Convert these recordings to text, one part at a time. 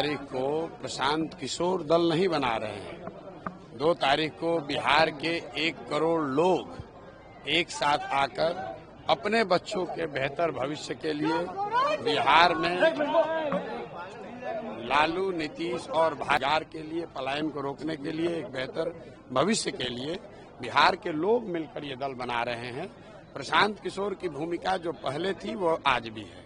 तारीख को प्रशांत किशोर दल नहीं बना रहे हैं। 2 तारीख को बिहार के 1 करोड़ लोग एक साथ आकर अपने बच्चों के बेहतर भविष्य के लिए बिहार में लालू, नीतीश और भाजपा के लिए पलायन को रोकने के लिए एक बेहतर भविष्य के लिए बिहार के लोग मिलकर ये दल बना रहे हैं। प्रशांत किशोर की भूमिका जो पहले थी वो आज भी है।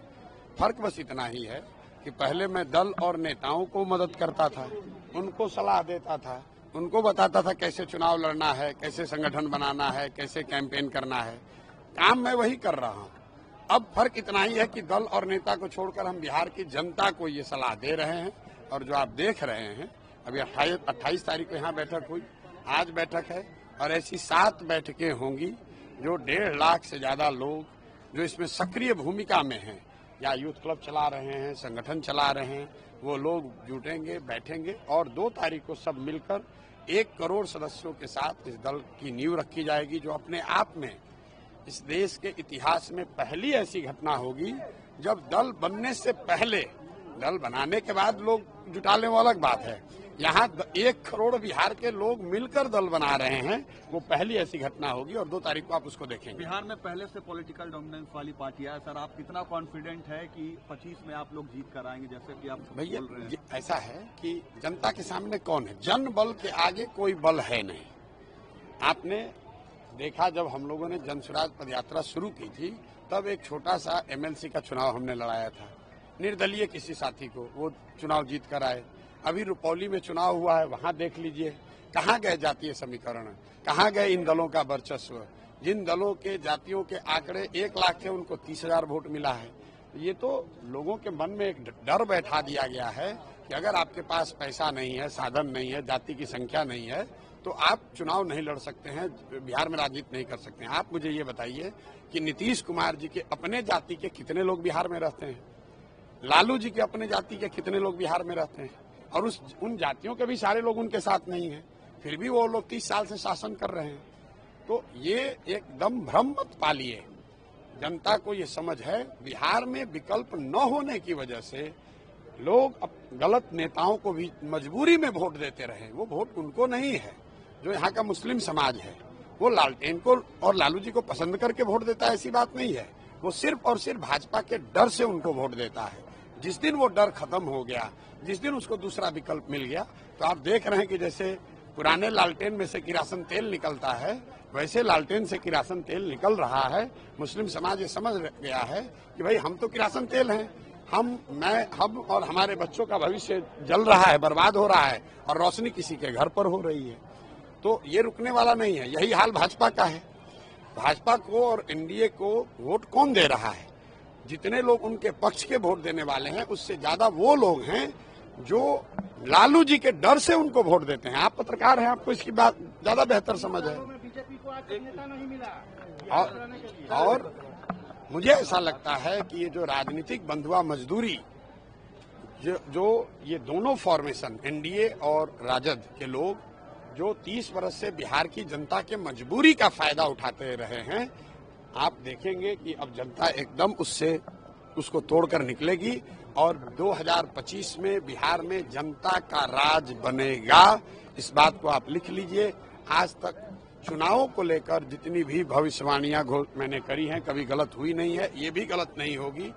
फर्क बस इतना ही है कि पहले मैं दल और नेताओं को मदद करता था, उनको सलाह देता था, उनको बताता था कैसे चुनाव लड़ना है, कैसे संगठन बनाना है, कैसे कैंपेन करना है। काम मैं वही कर रहा हूँ। अब फर्क इतना ही है कि दल और नेता को छोड़कर हम बिहार की जनता को ये सलाह दे रहे हैं। और जो आप देख रहे हैं, अभी 28 तारीख को यहाँ बैठक हुई, आज बैठक है और ऐसी 7 बैठकें होंगी जो 1.5 लाख से ज्यादा लोग जो इसमें सक्रिय भूमिका में हैं, या यूथ क्लब चला रहे हैं, संगठन चला रहे हैं, वो लोग जुटेंगे, बैठेंगे और 2 तारीख को सब मिलकर 1 करोड़ सदस्यों के साथ इस दल की नींव रखी जाएगी, जो अपने आप में इस देश के इतिहास में पहली ऐसी घटना होगी जब दल बनने से पहले, दल बनाने के बाद लोग जुटा लें वो अलग बात है, यहाँ 1 करोड़ बिहार के लोग मिलकर दल बना रहे हैं, वो पहली ऐसी घटना होगी और 2 तारीख को आप उसको देखेंगे। बिहार में पहले से पॉलिटिकल डोमिनेंस वाली पार्टियां है सर, आप कितना कॉन्फिडेंट है कि 25 में आप लोग जीत कर आएंगे, जैसे कि आप भैया बोल रहे हैं? ऐसा है कि जनता के सामने कौन है? जन बल के आगे कोई बल है नहीं। आपने देखा जब हम लोगों ने जन स्वराज पदयात्रा शुरू की थी, तब एक छोटा सा एमएलसी का चुनाव हमने लड़ाया था, निर्दलीय किसी साथी को, वो चुनाव जीत कर आए। अभी रुपौली में चुनाव हुआ है, वहां देख लीजिए कहाँ गए जातीय समीकरण, कहाँ गए इन दलों का वर्चस्व। जिन दलों के जातियों के आंकड़े 1 लाख थे, उनको 30,000 वोट मिला है। ये तो लोगों के मन में एक डर बैठा दिया गया है कि अगर आपके पास पैसा नहीं है, साधन नहीं है, जाति की संख्या नहीं है, तो आप चुनाव नहीं लड़ सकते हैं, बिहार में राजनीति नहीं कर सकते हैं। आप मुझे ये बताइए कि नीतीश कुमार जी के अपने जाति के कितने लोग बिहार में रहते हैं? लालू जी के अपने जाति के कितने लोग बिहार में रहते हैं? और उन जातियों के भी सारे लोग उनके साथ नहीं है, फिर भी वो लोग 30 साल से शासन कर रहे हैं। तो ये एकदम भ्रम मत पालिए। जनता को ये समझ है, बिहार में विकल्प न होने की वजह से लोग गलत नेताओं को भी मजबूरी में वोट देते रहे। वो वोट उनको नहीं है, जो यहाँ का मुस्लिम समाज है वो लालटेन को और लालू जी को पसंद करके वोट देता है, ऐसी बात नहीं है। वो सिर्फ और सिर्फ भाजपा के डर से उनको वोट देता है। जिस दिन वो डर खत्म हो गया, जिस दिन उसको दूसरा विकल्प मिल गया, तो आप देख रहे हैं कि जैसे पुराने लालटेन में से किरासन तेल निकलता है, वैसे लालटेन से किरासन तेल निकल रहा है। मुस्लिम समाज ये समझ गया है कि भाई हम तो किरासन तेल हैं, हम और हमारे बच्चों का भविष्य जल रहा है, बर्बाद हो रहा है और रोशनी किसी के घर पर हो रही है। तो ये रुकने वाला नहीं है। यही हाल भाजपा का है। भाजपा को और एनडीए को वोट कौन दे रहा है? जितने लोग उनके पक्ष के वोट देने वाले हैं, उससे ज्यादा वो लोग हैं जो लालू जी के डर से उनको वोट देते हैं। आप पत्रकार हैं, आपको इसकी बात ज्यादा बेहतर समझ है। और मुझे ऐसा लगता है कि ये जो राजनीतिक बंधुआ मजदूरी, जो ये दोनों फॉर्मेशन एनडीए और राजद के लोग जो 30 वर्ष से बिहार की जनता के मजबूरी का फायदा उठाते रहे हैं, आप देखेंगे कि अब जनता एकदम उसको तोड़कर निकलेगी और 2025 में बिहार में जनता का राज बनेगा। इस बात को आप लिख लीजिए। आज तक चुनावों को लेकर जितनी भी भविष्यवाणियां मैंने करी हैं, कभी गलत हुई नहीं है, ये भी गलत नहीं होगी।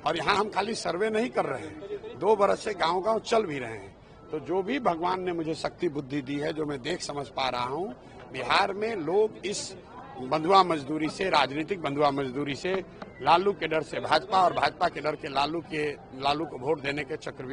और यहाँ हम खाली सर्वे नहीं कर रहे हैं, 2 बरस से गांव-गांव चल भी रहे हैं। तो जो भी भगवान ने मुझे शक्ति बुद्धि दी है, जो मैं देख समझ पा रहा हूँ, बिहार में लोग इस बंधुआ मजदूरी से, राजनीतिक बंधुआ मजदूरी से, लालू के डर से भाजपा और भाजपा के डर के लालू को वोट देने के चक्रव्यूह